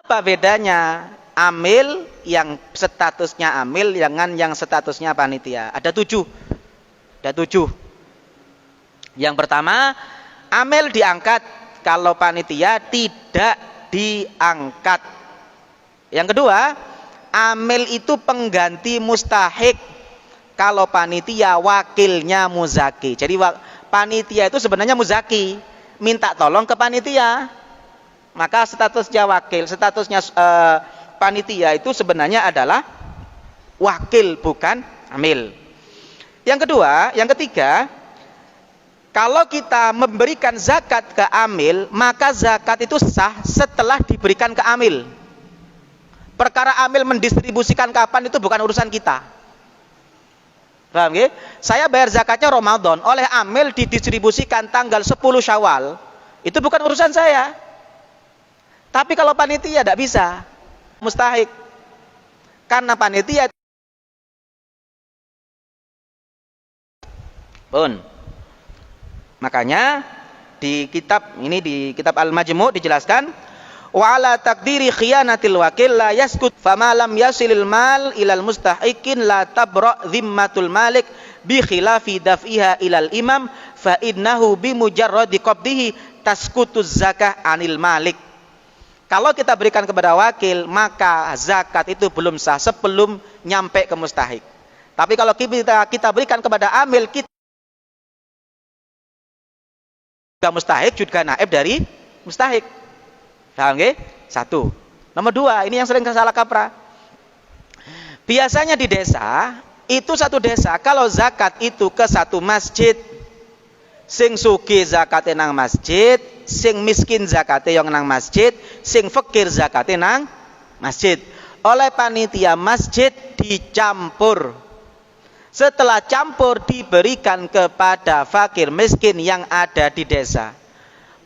Apa bedanya amil yang statusnya amil dengan yang statusnya panitia? Ada 7. Ada 7. Yang pertama, amil diangkat, kalau panitia tidak diangkat. Yang kedua, amil itu pengganti mustahik, kalau panitia wakilnya muzaki. Jadi panitia itu sebenarnya muzaki, minta tolong ke panitia, maka statusnya wakil, statusnya panitia itu sebenarnya adalah wakil, bukan amil. Yang kedua, yang ketiga, kalau kita memberikan zakat ke amil, maka zakat itu sah setelah diberikan ke amil. Perkara amil mendistribusikan kapan itu bukan urusan kita. Paham ya? Saya bayar zakatnya Ramadan, oleh amil didistribusikan tanggal 10 Syawal, itu bukan urusan saya. Tapi kalau panitia tidak bisa, mustahik. Karena panitia pun. Makanya di kitab ini, di kitab Al-Majmu' dijelaskan, wa ala takdiri khiyanatil wakil la yaskut fama lam yasilil mal ilal mustahikin la tabra dhimmatul malik bi khilafi daf'iha ilal imam fa innahu bi mujarradi qabdihi taskutuz zakah anil malik. Kalau kita berikan kepada wakil, maka zakat itu belum sah sebelum nyampe ke mustahik. Tapi kalau kita berikan kepada amil, kita mustahik juga naib dari mustahik. Paham nggih? 1. Nomor 2, ini yang sering salah kaprah. Biasanya di desa, itu satu desa, kalau zakat itu ke satu masjid, sing sugih zakate nang masjid, sing miskin zakate yang nang masjid, sing fakir zakate nang masjid. Oleh panitia masjid dicampur. Setelah campur diberikan kepada fakir miskin yang ada di desa,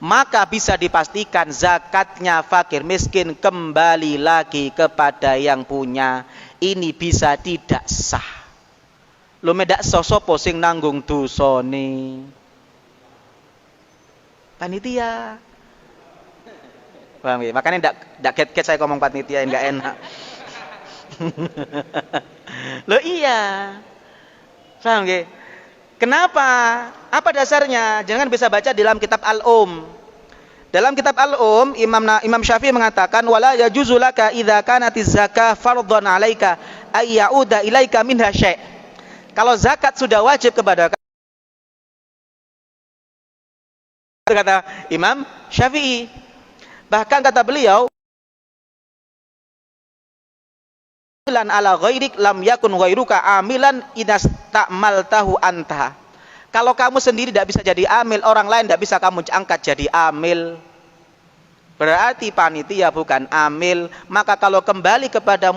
maka bisa dipastikan zakatnya fakir miskin kembali lagi kepada yang punya. Ini bisa tidak sah. Lu medak sosopo sing nanggung dosane? Panitia. Paham ya? Makanya enggak get-get saya ngomong panitia, enggak enak. Loh iya. Paham ya? Kenapa? Apa dasarnya? Jangan bisa baca dalam kitab Dalam kitab Imam Syafi'i mengatakan, wala yajuzu laka idza kanatiz zakah fardhan 'alaika ay ya'uda ilaika minha syai'. Kalau zakat sudah wajib kepada kamu, kata Imam Syafi'i. Bahkan kata beliau, amilan ala ghairik lam yakun ghairuka amilan idasta'maltahu anta. Kalau kamu sendiri tidak bisa jadi amil, orang lain tidak bisa kamu angkat jadi amil. Berarti panitia bukan amil. Maka kalau kembali kepada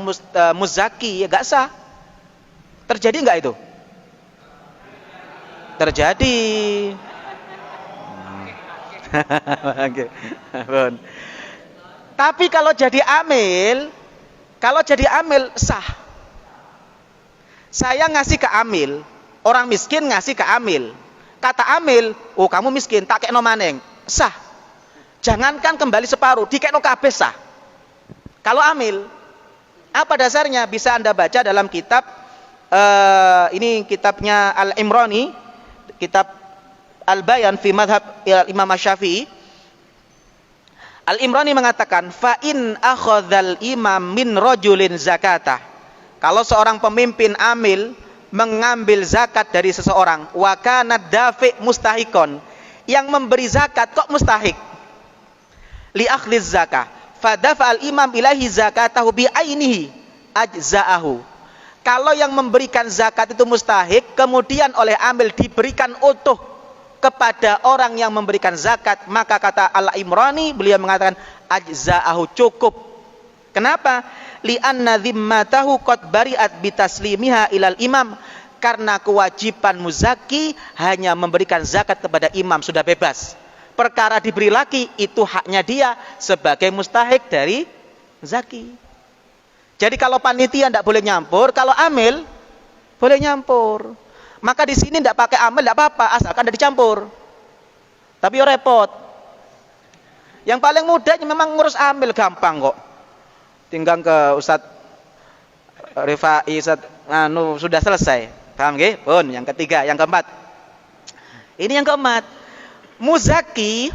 muzaki, ya gak sah. Terjadi nggak itu? Terjadi. Tapi kalau jadi amil, sah. Saya ngasih ke amil, orang miskin ngasih ke amil. Kata amil, oh kamu miskin, tak kekno maneng, sah. Jangankan kembali separuh, dikekno kabeh sah. Kalau amil, apa dasarnya? Bisa Anda baca dalam kitab ini kitabnya Al-Imrani, kitab Al-Bayan fi madhab Imam Syafi'i. Al-Imrani mengatakan, fa in akhadzal imam min rajulin zakatah. Kalau seorang pemimpin amil mengambil zakat dari seseorang, wa kana dafi mustahikon, yang memberi zakat kok mustahik, li akhliz zakah, fa dafa al imam ilahi zakatahu bi ainihi ajza'ahu. Kalau yang memberikan zakat itu mustahik, kemudian oleh amil diberikan utuh kepada orang yang memberikan zakat, maka kata Al-Imrani, beliau mengatakan ajza'ahu, cukup. Kenapa? Li'anna dhimmatahu qad bari'at bitaslimiha ilal imam. Karena kewajiban muzaki hanya memberikan zakat kepada imam, sudah bebas. Perkara diberi lagi itu haknya dia sebagai mustahik dari zaki. Jadi kalau panitia tidak boleh nyampur, kalau amil boleh nyampur. Maka di sini tidak pakai amil tidak apa-apa, asalkan tidak dicampur. Tapi repot. Yang paling mudah memang ngurus amil, gampang kok. tinggal ke Ustadz Rifai, Ustadz sudah selesai. Paham nggih? Pun yang ketiga, yang keempat. Ini yang keempat. Muzaki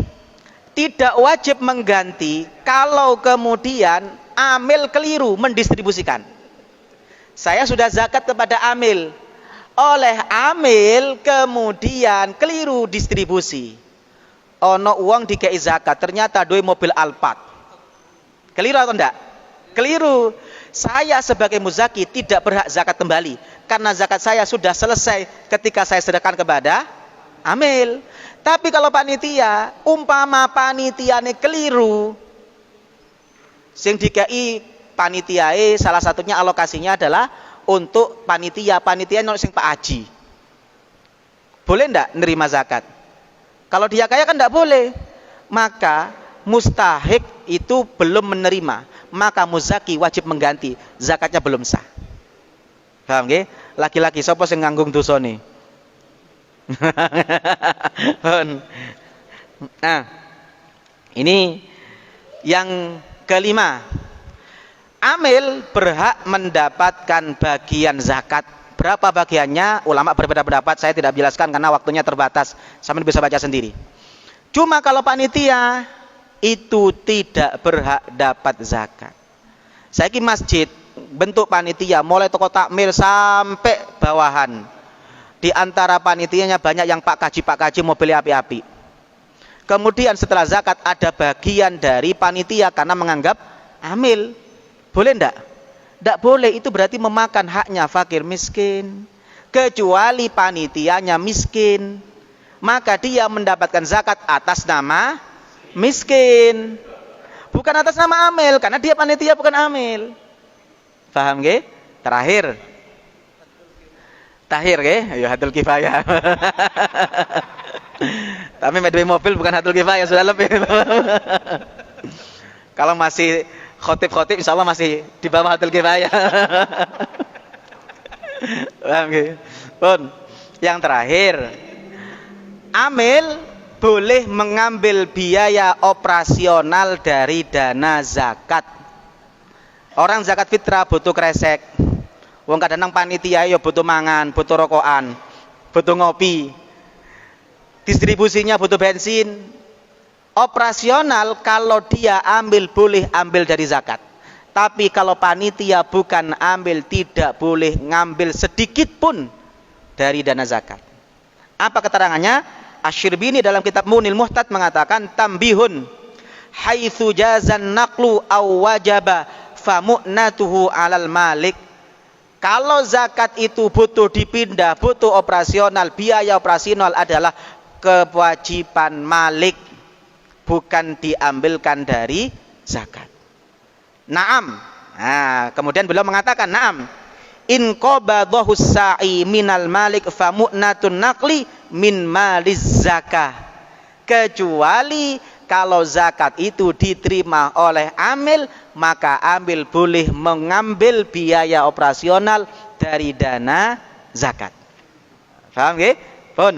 tidak wajib mengganti kalau kemudian amil keliru mendistribusikan. Saya sudah zakat kepada amil, oleh amil kemudian keliru distribusi. Ono uang dikei zakat, ternyata duwe mobil Alphard. Keliru atau enggak? Keliru. Saya sebagai muzaki tidak berhak zakat kembali, karena zakat saya sudah selesai ketika saya sedekahkan kepada amil. Tapi kalau panitia, umpama panitiane keliru, sing dikei panitiae salah satunya alokasinya adalah untuk panitia ono sing Pak Haji. Boleh ndak nerima zakat? Kalau dia kaya kan ndak boleh. Maka mustahik itu belum menerima, maka muzaki wajib mengganti, zakatnya belum sah. Paham nggih? Laki-laki sapa sing nganggung dosane? Nah, ini yang kelima. Amil berhak mendapatkan bagian zakat. Berapa bagiannya? Ulama berbeda pendapat, saya tidak jelaskan karena waktunya terbatas. Sampeyan bisa baca sendiri. Cuma kalau panitia itu tidak berhak dapat zakat. Saiki masjid bentuk panitia mulai toko takmir sampai bawahan. Di antara panitianya banyak yang Pak Kaji mobilnya api-api. Kemudian setelah zakat ada bagian dari panitia karena menganggap amil. Boleh ndak? Ndak boleh, itu berarti memakan haknya fakir miskin. Kecuali panitianya miskin, maka dia mendapatkan zakat atas nama miskin, bukan atas nama amil, karena dia panitia bukan amil. Paham nggih? Terakhir nggih, ya hatul kifayah. Tapi medwe mobil bukan hatul kifayah, sudah lebih. Kalau masih khotib insyaallah masih di bawah hatul kifayah. Paham nggih? Pun yang terakhir, amil boleh mengambil biaya operasional dari dana zakat. Orang zakat fitrah butuh kresek. Wong kadang panitia ya butuh mangan, butuh rokokan, butuh ngopi. Distribusinya butuh bensin. Operasional kalau dia ambil boleh ambil dari zakat. Tapi kalau panitia bukan ambil, tidak boleh ngambil sedikit pun dari dana zakat. Apa keterangannya? Asy-Syirbini dalam kitab Munil Muhtad mengatakan tambihun haitsu jazan naqlu aw wajaba famu'natuhu 'alal malik. Kalau zakat itu butuh dipindah, butuh operasional, biaya operasional adalah kewajiban malik, bukan diambilkan dari zakat. Naam. Nah, kemudian beliau mengatakan naam. In qabadahu sa'i minal malik famu'natun naqli min maliz zakah. Kecuali kalau zakat itu diterima oleh amil, maka amil boleh mengambil biaya operasional dari dana zakat. Paham nggih? Pun